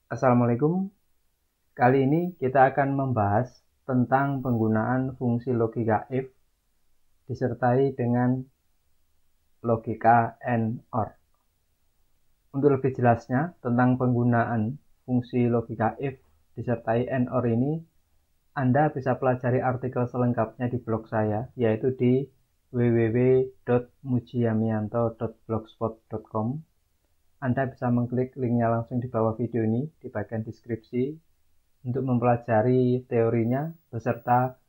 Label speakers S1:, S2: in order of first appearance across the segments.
S1: Assalamualaikum. Kali ini kita akan membahas tentang penggunaan fungsi logika if disertai dengan logika AND OR. Untuk lebih jelasnya tentang penggunaan fungsi logika if disertai AND OR ini, Anda bisa pelajari artikel selengkapnya di blog saya, yaitu di www.mujiyamianto.blogspot.com. Anda bisa mengklik linknya langsung di bawah video ini di bagian deskripsi untuk mempelajari teorinya beserta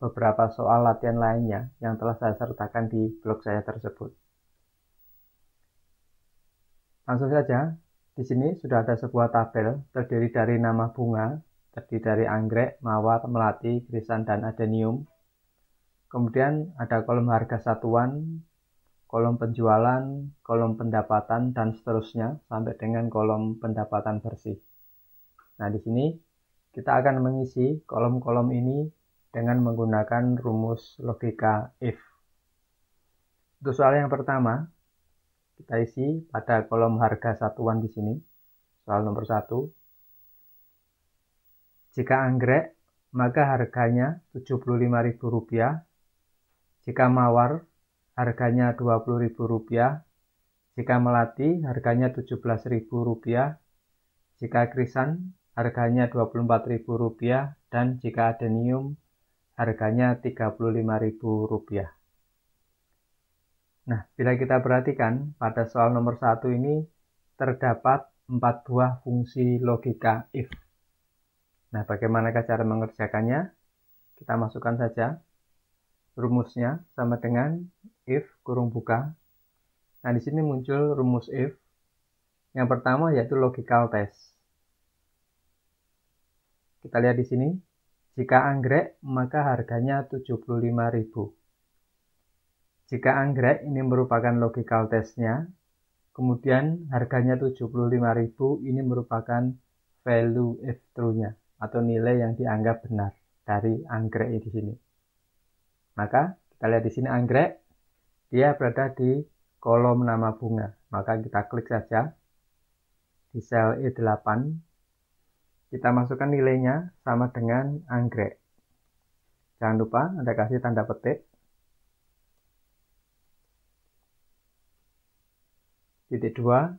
S1: beberapa soal latihan lainnya yang telah saya sertakan di blog saya tersebut. Langsung saja, di sini sudah ada sebuah tabel terdiri dari nama bunga, terdiri dari anggrek, mawar, melati, krisan, dan adenium. Kemudian ada kolom harga satuan, kolom penjualan, kolom pendapatan, dan seterusnya sampai dengan kolom pendapatan bersih. Nah, di sini kita akan mengisi kolom-kolom ini dengan menggunakan rumus logika if. Untuk soal yang pertama, kita isi pada kolom harga satuan di sini. Soal nomor 1. Jika anggrek, maka harganya Rp75.000. Jika mawar, harganya Rp20.000. Jika melati, harganya Rp17.000. Jika krisan, harganya Rp24.000, dan jika adenium, harganya Rp35.000. Nah, bila kita perhatikan, pada soal nomor 1 ini terdapat 4 buah fungsi logika if. Nah, bagaimanakah cara mengerjakannya? Kita masukkan saja rumusnya sama dengan if kurung buka. Nah, di sini muncul rumus if. Yang pertama yaitu logical test. Kita lihat di sini, jika anggrek maka harganya Rp75.000. Jika anggrek ini merupakan logical testnya, kemudian harganya Rp75.000 ini merupakan value if true-nya atau nilai yang dianggap benar dari anggrek di sini. Maka kita lihat di sini anggrek, dia berada di kolom nama bunga. Maka kita klik saja di sel E8. Kita masukkan nilainya sama dengan anggrek. Jangan lupa Anda kasih tanda petik. Titik 2.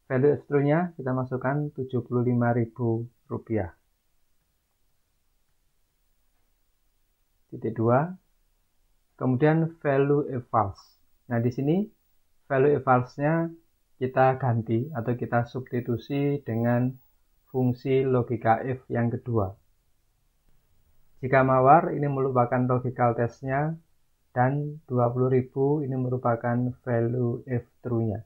S1: Value if true-nya kita masukkan Rp75.000. Titik 2. Kemudian value if false. Nah, di sini value if false-nya kita ganti atau kita substitusi dengan fungsi logika if yang kedua. Jika mawar ini merupakan logical test-nya dan 20.000 ini merupakan value if true-nya.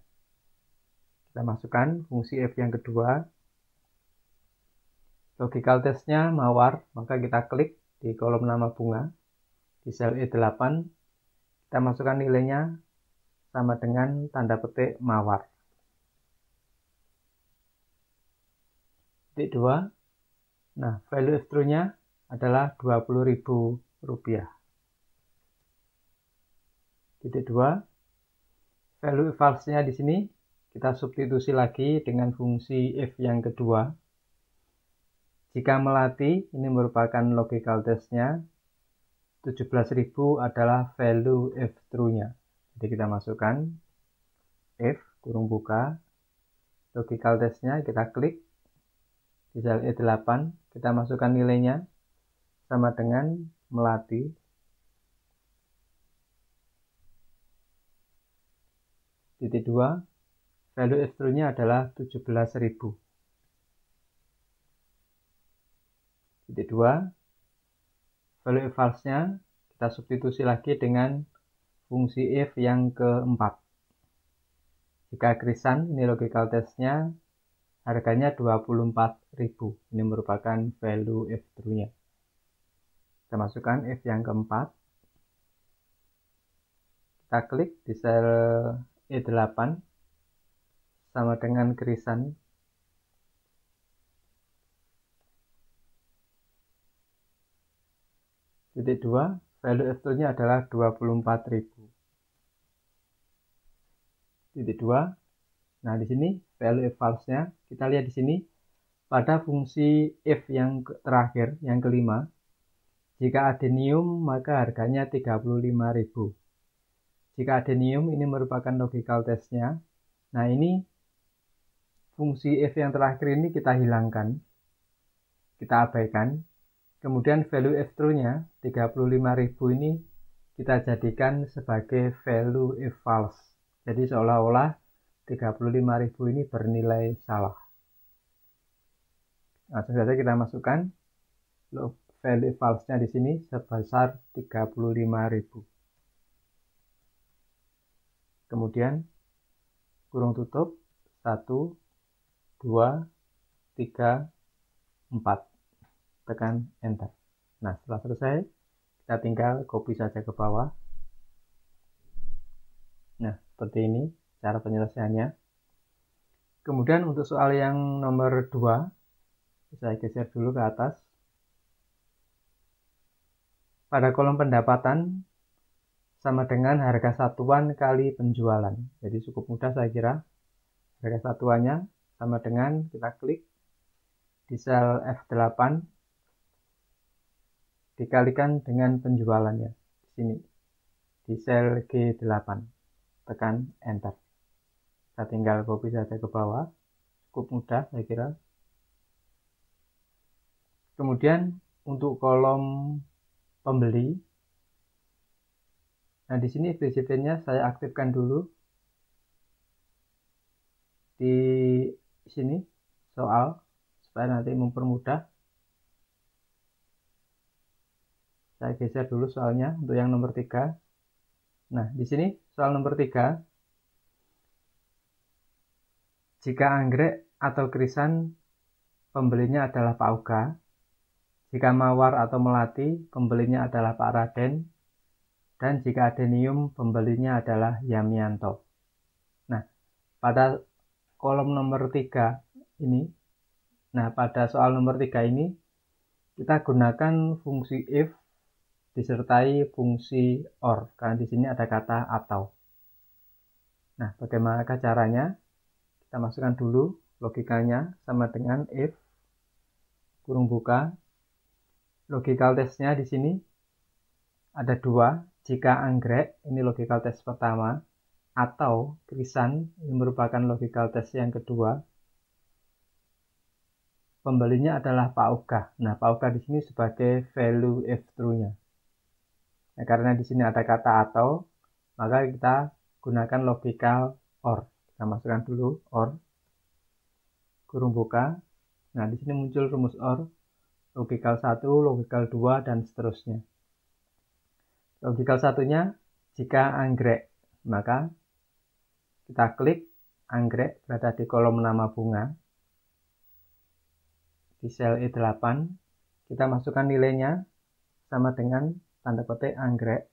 S1: Kita masukkan fungsi if yang kedua. Logical test-nya mawar, maka kita klik di kolom nama bunga di sel E8. Kita masukkan nilainya sama dengan tanda petik mawar. Titik 2. Nah, value if true-nya adalah Rp20.000. Titik 2. Value if false-nya di sini kita substitusi lagi dengan fungsi if yang kedua. Jika melati ini merupakan logical test-nya, 17.000 adalah value if true-nya. Jadi kita masukkan if kurung buka, logical test-nya kita klik di sel E8, kita masukkan nilainya sama dengan melati. Titik 2, value if true-nya adalah 17.000. Titik 2, value if false-nya kita substitusi lagi dengan fungsi if yang keempat. Jika krisan, ini logical test-nya, harganya 24.000. Ini merupakan value if true-nya. Kita masukkan if yang keempat. Kita klik di sel E8 sama dengan krisan. Titik 2, value if true-nya adalah 24.000. Titik 2. Nah, di sini value if false-nya kita lihat di sini pada fungsi if yang terakhir, yang kelima, jika adenium maka harganya 35.000. Jika adenium ini merupakan logical testnya. Nah ini fungsi if yang terakhir ini kita hilangkan, kita abaikan. Kemudian value if true-nya 35.000 ini kita jadikan sebagai value if false. Jadi seolah-olah 35.000 ini bernilai salah. Langsung saja kita masukkan value false-nya di sini sebesar 35.000. Kemudian kurung tutup 1, 2, 3, 4. Tekan enter. Nah, setelah selesai kita tinggal copy saja ke bawah. Nah, seperti ini cara penyelesaiannya. Kemudian untuk soal yang nomor 2, saya geser dulu ke atas. Pada kolom pendapatan sama dengan harga satuan kali penjualan. Jadi cukup mudah saya kira. Harga satuannya sama dengan, kita klik di sel F8 dikalikan dengan penjualannya di sini di sel G8, tekan enter. Kita tinggal copy saja ke bawah, cukup mudah saya kira. Kemudian untuk kolom pembeli, nah di sini FBCP-nya saya aktifkan dulu di sini soal supaya nanti mempermudah. Saya geser dulu soalnya untuk yang nomor 3. Nah, di sini soal nomor 3. Jika anggrek atau krisan pembelinya adalah Pak Uga, jika mawar atau melati pembelinya adalah Pak Raden, dan jika adenium pembelinya adalah Yamianto. Nah, pada kolom nomor 3 ini, pada soal nomor 3 ini kita gunakan fungsi if disertai fungsi or, karena di sini ada kata atau. Nah, bagaimanakah caranya? Kita masukkan dulu logikanya sama dengan if kurung buka. Logical testnya di sini ada 2. Jika anggrek, ini logical test pertama, atau krisan, ini merupakan logical test yang kedua. Pembelinya adalah Pak Uga. Nah, Pak Uga di sini sebagai value if true-nya. Nah, karena di sini ada kata atau, maka kita gunakan logical or. Kita masukkan dulu or, kurung buka. Nah, di sini muncul rumus or, logical 1, logical 2, dan seterusnya. Logical satunya, jika anggrek, maka kita klik anggrek berada di kolom nama bunga, di sel E8, kita masukkan nilainya sama dengan tanda petik anggrek.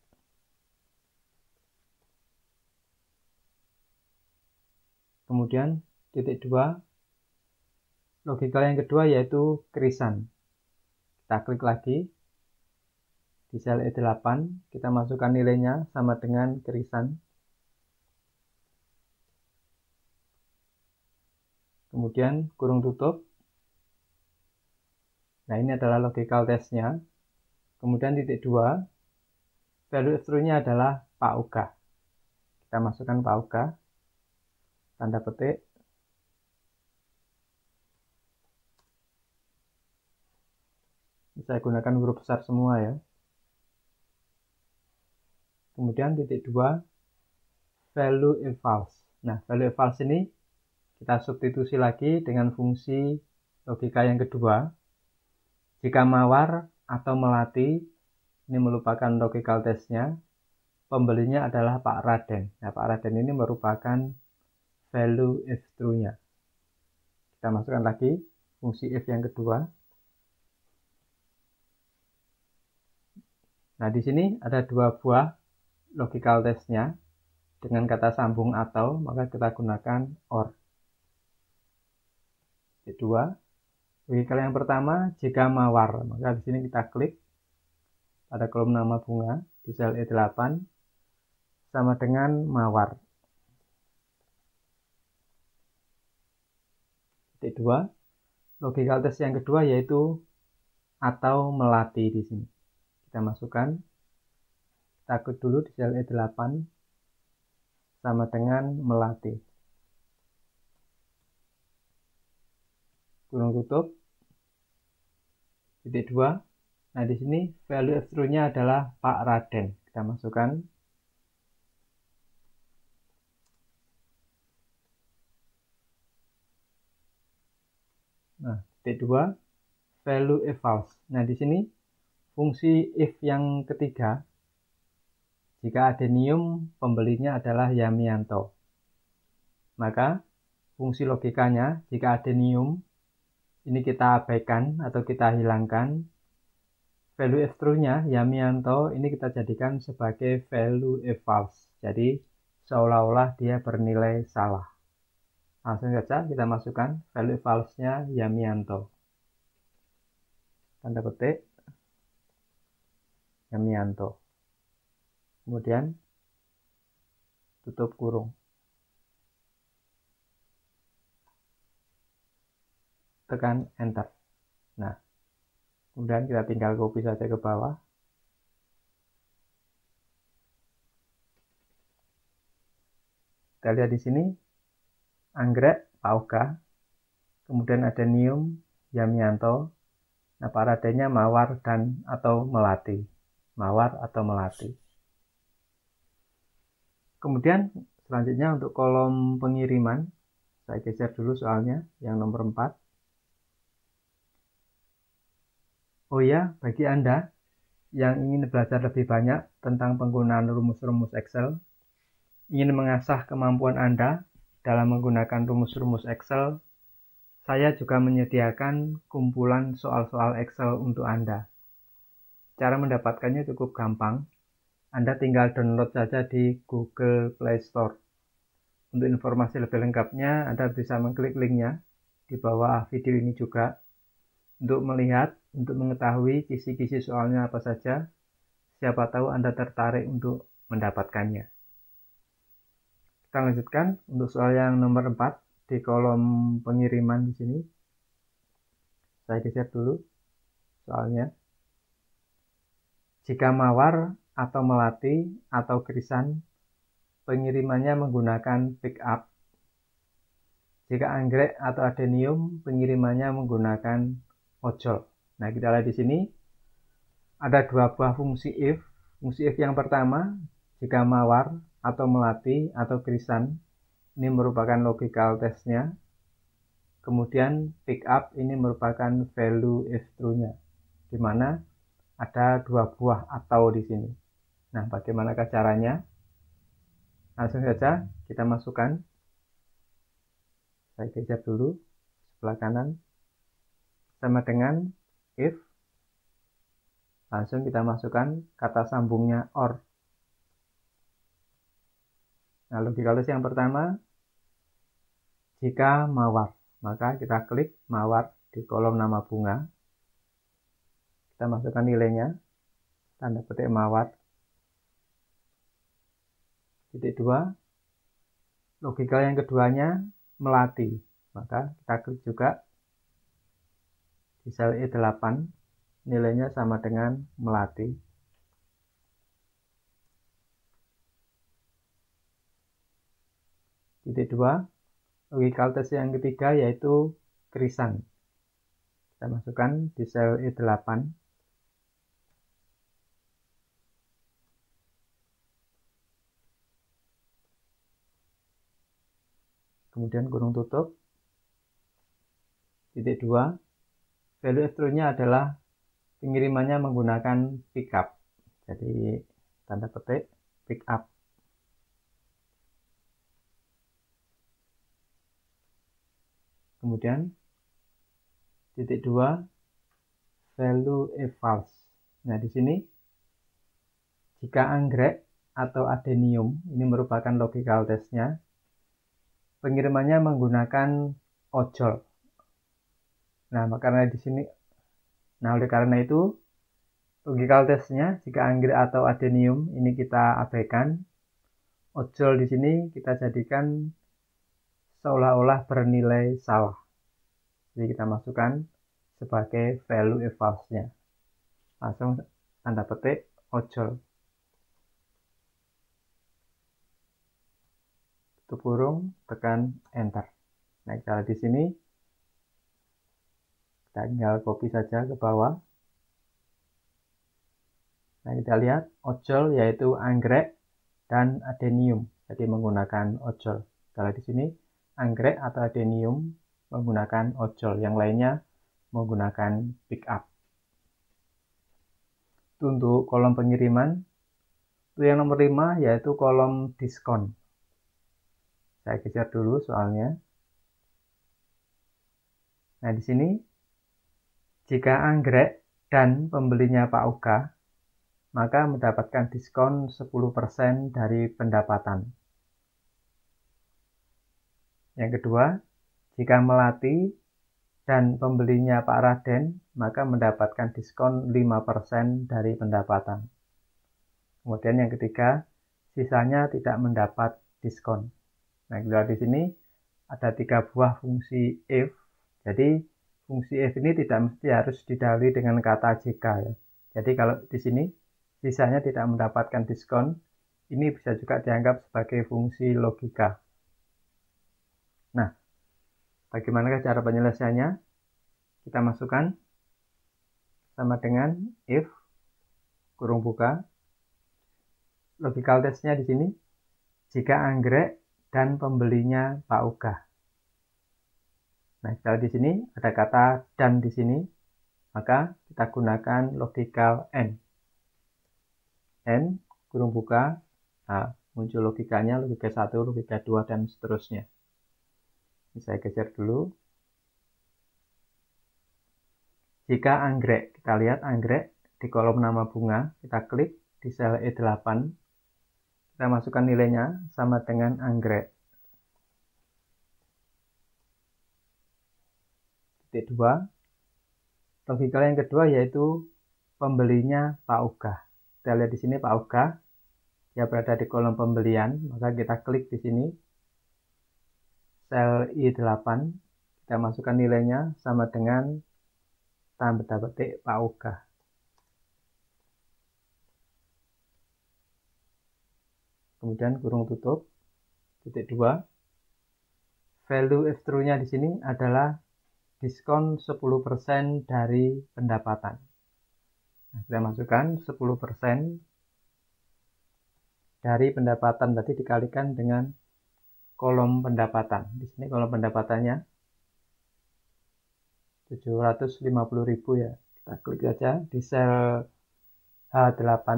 S1: Kemudian titik 2, logikal yang kedua yaitu krisan. Kita klik lagi di sel E8, kita masukkan nilainya sama dengan krisan. Kemudian kurung tutup. Nah, ini adalah logical testnya. Kemudian titik 2, value if true-nya adalah Pak Uga. Kita masukkan Pak Uga, tanda petik. Saya gunakan huruf besar semua ya. Kemudian titik 2, value if false. Nah, value if false ini kita substitusi lagi dengan fungsi logika yang kedua. Jika mawar atau melati, ini merupakan logical testnya, pembelinya adalah Pak Raden. Nah, Pak Raden ini merupakan value if true-nya. Kita masukkan lagi fungsi if yang kedua. Nah, di sini ada 2 buah logical testnya dengan kata sambung atau, maka kita gunakan or. Kedua, logical yang pertama, jika mawar, maka di sini kita klik pada kolom nama bunga di sel E8 sama dengan mawar. Titik 2, Logical test yang kedua yaitu atau melati di sini. Kita masukkan, kita klik dulu di sel E8 sama dengan melati. Kurung tutup. Titik 2. Nah, di sini value if true-nya adalah Pak Raden. Kita masukkan. Nah, titik 2. Value if false. Nah, di sini fungsi if yang ketiga, jika adenium pembelinya adalah Yamianto, maka fungsi logikanya jika adenium ini kita abaikan atau kita hilangkan, value if true-nya Yamianto ini kita jadikan sebagai value if false. Jadi seolah-olah dia bernilai salah. Langsung saja kita masukkan value if false-nya Yamianto. Tanda petik Yamianto. Kemudian tutup kurung. Tekan enter. Nah, kemudian kita tinggal copy saja ke bawah. Kita lihat di sini anggrek Pak Oga, kemudian adenium Yamianto. Nah, paradenya mawar dan atau melati. Mawar atau melati. Kemudian selanjutnya untuk kolom pengiriman, saya geser dulu soalnya yang nomor 4. Oh ya, bagi Anda yang ingin belajar lebih banyak tentang penggunaan rumus-rumus Excel, ingin mengasah kemampuan Anda dalam menggunakan rumus-rumus Excel, saya juga menyediakan kumpulan soal-soal Excel untuk Anda. Cara mendapatkannya cukup gampang. Anda tinggal download saja di Google Play Store. Untuk informasi lebih lengkapnya, Anda bisa mengklik linknya di bawah video ini juga. Untuk melihat, untuk mengetahui kisi-kisi soalnya apa saja, siapa tahu Anda tertarik untuk mendapatkannya. Kita lanjutkan untuk soal yang nomor 4 di kolom pengiriman di sini. Saya geser dulu soalnya. Jika mawar atau melati atau krisan, pengirimannya menggunakan pick up. Jika anggrek atau adenium, pengirimannya menggunakan ojol. Nah, kita lihat di sini ada dua buah fungsi if. Fungsi if yang pertama, jika mawar atau melati atau krisan, ini merupakan logical test-nya. Kemudian pick up ini merupakan value if true-nya, di mana ada dua buah atau di sini. Nah, bagaimanakah caranya? Langsung saja kita masukkan. Saya geser dulu sebelah kanan. Sama dengan if. Langsung kita masukkan kata sambungnya or. Nah, logical test yang pertama, jika mawar, maka kita klik mawar di kolom nama bunga. Kita masukkan nilainya, tanda petik mawar. Titik 2. Logical yang keduanya melati, maka kita klik juga di sel E8, nilainya sama dengan melati. Titik 2. Logical test yang ketiga yaitu krisan. Kita masukkan di sel E8. Kemudian kurung tutup. Titik 2. Value if true-nya adalah pengirimannya menggunakan pick up. Jadi tanda petik pick up. Kemudian titik 2, value if false. Nah, di sini jika anggrek atau adenium ini merupakan logical test-nya, pengirimannya menggunakan ojol. Nah, karena di sini, oleh karena itu logical test-nya jika anggrek atau adenium ini kita abaikan, ojol di sini kita jadikan seolah-olah bernilai salah. Jadi kita masukkan sebagai value if false-nya. Langsung tanda petik ojol. Tutup kurung, tekan enter. Nah, kita lihat di sini. Kita tinggal copy saja ke bawah. Nah, kita lihat ojol yaitu anggrek dan adenium. Jadi menggunakan ojol. Kita lihat di sini anggrek atau adenium menggunakan ojol. Yang lainnya menggunakan pickup. Itu untuk kolom pengiriman. Itu yang nomor 5 yaitu kolom diskon. Saya geser dulu soalnya. Nah, di sini jika anggrek dan pembelinya Pak Uga, maka mendapatkan diskon 10% dari pendapatan. Yang kedua, jika melati dan pembelinya Pak Raden, maka mendapatkan diskon 5% dari pendapatan. Kemudian yang ketiga, sisanya tidak mendapat diskon. Nah, kita di sini ada 3 buah fungsi if. Jadi, fungsi if ini tidak mesti harus didahului dengan kata jika ya. Jadi, kalau di sini sisanya tidak mendapatkan diskon, ini bisa juga dianggap sebagai fungsi logika. Nah, bagaimana cara penyelesaiannya? Kita masukkan sama dengan if kurung buka. Logical testnya di sini, jika anggrek dan pembelinya Pak Uga. Nah, kalau di sini ada kata dan di sini, maka kita gunakan logical and. And kurung buka, nah, muncul logikanya, logika 1, logika 2, dan seterusnya. Ini saya geser dulu. Jika anggrek, kita lihat anggrek di kolom nama bunga, kita klik di sel E8, kita masukkan nilainya sama dengan anggrek. Titik 2. Logika yang kedua yaitu pembelinya Pak Uga. Kita lihat di sini Pak Uga, dia berada di kolom pembelian, maka kita klik di sini sel I8, kita masukkan nilainya sama dengan tanda petik Pak Uga. Kemudian kurung tutup. Titik 2. Value if true-nya di sini adalah diskon 10% dari pendapatan. Nah, kita masukkan 10% dari pendapatan tadi dikalikan dengan kolom pendapatan. Di sini kolom pendapatannya 750.000 ya. Kita klik saja di sel H8.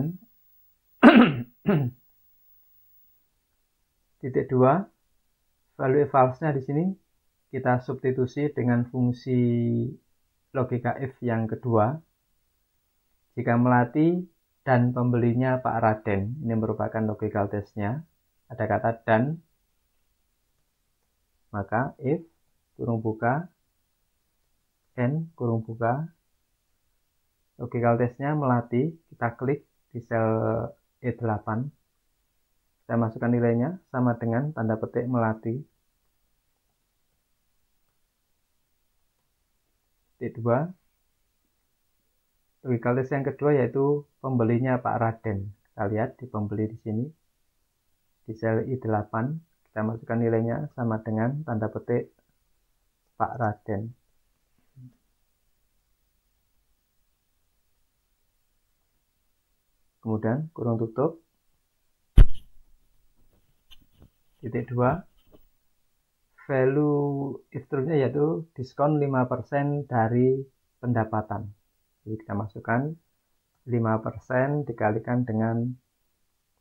S1: Titik 2. Value false-nya di sini kita substitusi dengan fungsi logika if yang kedua. Jika melati dan pembelinya Pak Raden, ini merupakan logical test-nya. Ada kata dan, maka if kurung buka and kurung buka, logical test-nya melati, kita klik di sel E8, kita masukkan nilainya sama dengan tanda petik melati. Titik 2. Logical test yang kedua yaitu pembelinya Pak Raden. Kita lihat di pembeli di sini. Di sel I8 kita masukkan nilainya sama dengan tanda petik Pak Raden. Kemudian kurung tutup. Titik 2. Value if true-nya yaitu diskon 5% dari pendapatan. Jadi kita masukkan 5% dikalikan dengan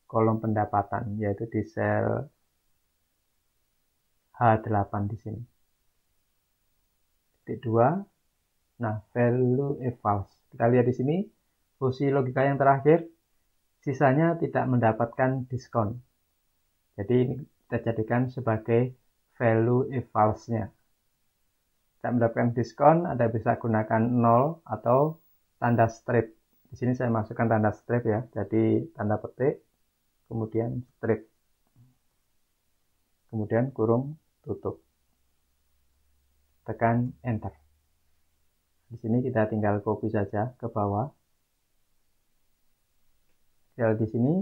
S1: kolom pendapatan, yaitu di sel H8 di sini. Titik 2. Nah, value if false. Kita lihat di sini, fungsi logika yang terakhir, sisanya tidak mendapatkan diskon. Jadi ini kita jadikan sebagai value if false-nya. Tidak mendapatkan diskon, Anda bisa gunakan 0 atau tanda strip. Di sini saya masukkan tanda strip ya. Jadi tanda petik, kemudian strip. Kemudian kurung tutup. Tekan enter. di sini kita tinggal copy saja ke bawah. Tinggal di sini.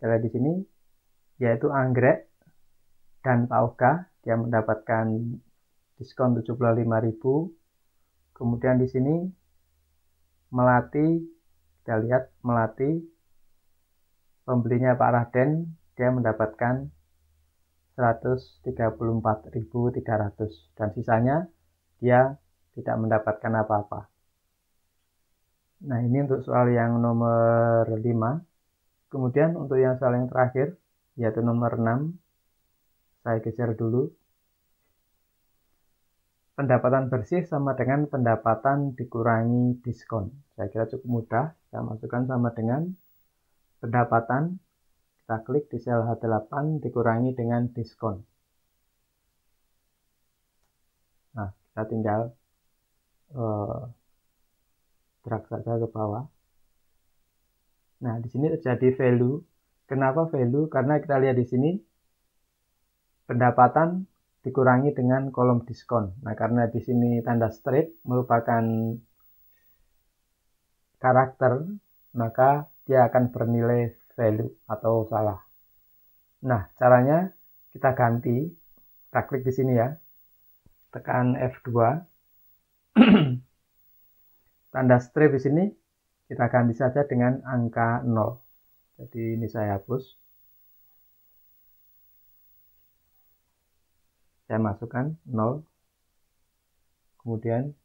S1: Tinggal di sini yaitu anggrek dan Pauga, dia mendapatkan diskon 75.000. Kemudian di sini Melati, kita lihat Melati, pembelinya Pak Raden, dia mendapatkan 134.300 dan sisanya dia tidak mendapatkan apa-apa. Nah, ini untuk soal yang nomor 5. Kemudian untuk yang soal yang terakhir, yaitu nomor 6, saya geser dulu. Pendapatan bersih sama dengan pendapatan dikurangi diskon. Saya kira cukup mudah. Saya masukkan sama dengan pendapatan. Kita klik di sel H8 dikurangi dengan diskon. Nah, kita tinggal drag saja ke bawah. Nah, di sini terjadi value. Kenapa value? Karena kita lihat di sini pendapatan dikurangi dengan kolom diskon. Nah, karena di sini tanda strip merupakan karakter, maka dia akan bernilai value atau salah. Nah, caranya kita ganti. Kita klik di sini ya. Tekan F2. Tanda strip di sini kita ganti saja dengan angka 0. Jadi ini saya hapus. Saya masukkan 0. Kemudian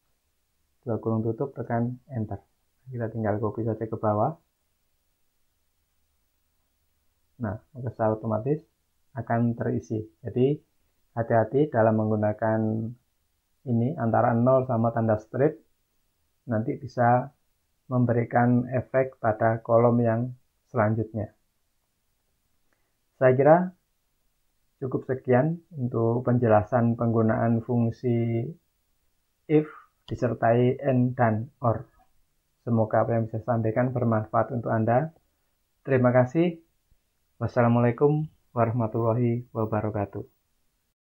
S1: dua kurung tutup, tekan enter. Kita tinggal copy saja ke bawah. Nah, maka secara otomatis akan terisi. Jadi hati-hati dalam menggunakan ini antara 0 sama tanda strip, nanti bisa memberikan efek pada kolom yang selanjutnya. Saya kira cukup sekian untuk penjelasan penggunaan fungsi if disertai and dan or. Semoga apa yang bisa saya sampaikan bermanfaat untuk Anda. Terima kasih. Wassalamualaikum warahmatullahi wabarakatuh.